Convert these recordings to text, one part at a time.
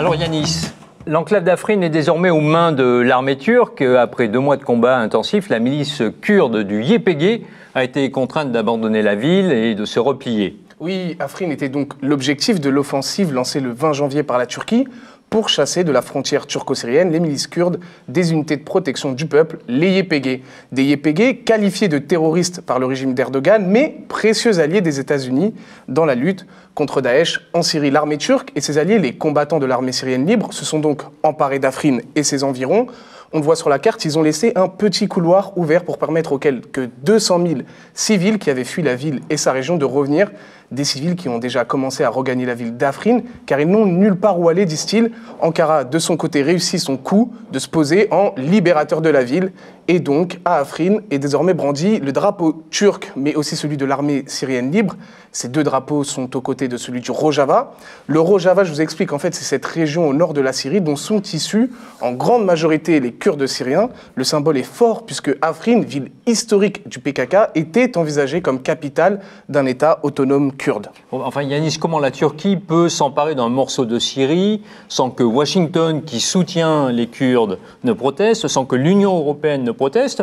Alors Yanis, l'enclave d'Afrine est désormais aux mains de l'armée turque. Après 2 mois de combats intensifs, la milice kurde du YPG a été contrainte d'abandonner la ville et de se replier. Oui, Afrin était donc l'objectif de l'offensive lancée le 20 janvier par la Turquie pour chasser de la frontière turco-syrienne les milices kurdes des unités de protection du peuple, les YPG. Des YPG qualifiés de terroristes par le régime d'Erdogan, mais précieux alliés des États-Unis dans la lutte contre Daesh en Syrie. L'armée turque et ses alliés, les combattants de l'armée syrienne libre, se sont donc emparés d'Afrin et ses environs. On le voit sur la carte, ils ont laissé un petit couloir ouvert pour permettre aux quelques 200 000 civils qui avaient fui la ville et sa région de revenir. Des civils qui ont déjà commencé à regagner la ville d'Afrin, car ils n'ont nulle part où aller, disent-ils. Ankara, de son côté, réussit son coup de se poser en libérateur de la ville. Et donc, à Afrin est désormais brandi le drapeau turc, mais aussi celui de l'armée syrienne libre. Ces 2 drapeaux sont aux côtés de celui du Rojava. Le Rojava, je vous explique, en fait, c'est cette région au nord de la Syrie dont sont issus en grande majorité les Kurdes syriens. Le symbole est fort puisque Afrin, ville historique du PKK, était envisagée comme capitale d'un État autonome kurde. Enfin Yanis, comment la Turquie peut s'emparer d'un morceau de Syrie sans que Washington, qui soutient les Kurdes, ne proteste, sans que l'Union européenne ne proteste,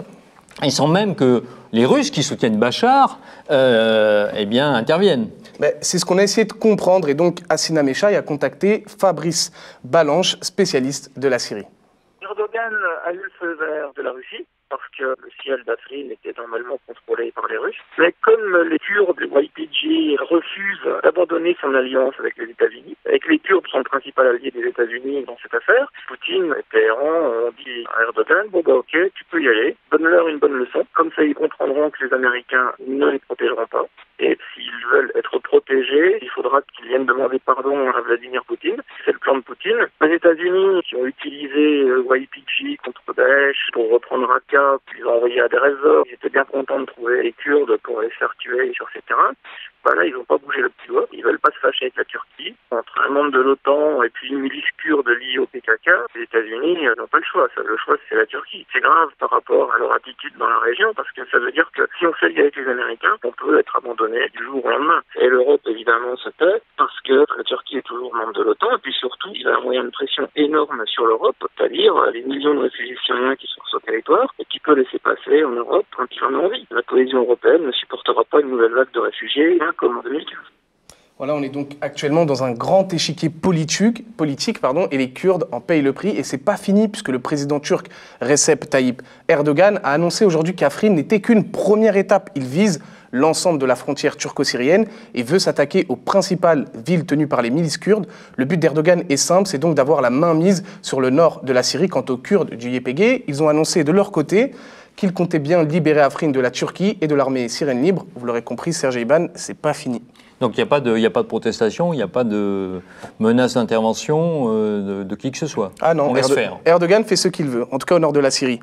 et sans même que les Russes qui soutiennent Bachar interviennent. C'est ce qu'on a essayé de comprendre, et donc Assina Meshaï a contacté Fabrice Balanche, spécialiste de la Syrie. Erdogan a eu le feu vert de la Russie, parce que le ciel d'Afrin était normalement contrôlé par les Russes. Mais comme les Kurdes, le YPG, refusent d'abandonner son alliance avec les États-Unis, et que les Kurdes sont le principal allié des États-Unis dans cette affaire, Poutine et Téhéran ont dit à Erdogan, ok, tu peux y aller, donne-leur une bonne leçon, comme ça ils comprendront que les Américains ne les protégeront pas. Et s'ils veulent être protégés, il faudra qu'ils viennent demander pardon à Vladimir Poutine. C'est le plan de Poutine. Les États-Unis, qui ont utilisé YPG contre Daesh pour reprendre Raqqa, puis ils ont envoyé à Deir ez-Zor, ils étaient bien contents de trouver les Kurdes pour les faire tuer sur ces terrains. Là, ils n'ont pas bougé le petit doigt. Ils veulent pas se fâcher avec la Turquie. Entre un membre de l'OTAN et puis une milice kurde liée au PKK, les États-Unis n'ont pas le choix. Le choix, c'est la Turquie. C'est grave par rapport à leur attitude dans la région, parce que ça veut dire que si on s'allie avec les Américains, on peut être abandonné du jour au lendemain. Et l'Europe, évidemment, se tait, parce que la Turquie est toujours membre de l'OTAN, et puis surtout, il a un moyen de pression énorme sur l'Europe, c'est-à-dire les millions de réfugiés syriens qui sont sur son territoire, et qui peut laisser passer en Europe quand il en a envie. La cohésion européenne ne supportera pas une nouvelle vague de réfugiés, comme en 2015. Voilà, on est donc actuellement dans un grand échiquier politique, et les Kurdes en payent le prix. Et c'est pas fini, puisque le président turc Recep Tayyip Erdogan a annoncé aujourd'hui qu'Afrin n'était qu'une première étape. Il vise l'ensemble de la frontière turco-syrienne et veut s'attaquer aux principales villes tenues par les milices kurdes. Le but d'Erdogan est simple, c'est donc d'avoir la main mise sur le nord de la Syrie. Quant aux Kurdes du YPG, ils ont annoncé de leur côté qu'ils comptaient bien libérer Afrin de la Turquie et de l'armée syrienne libre. Vous l'aurez compris, Serge Iban, c'est pas fini. Donc il n'y a pas de protestation, il n'y a pas de menace d'intervention de qui que ce soit. Ah non, on laisse faire. Erdogan fait ce qu'il veut, en tout cas au nord de la Syrie.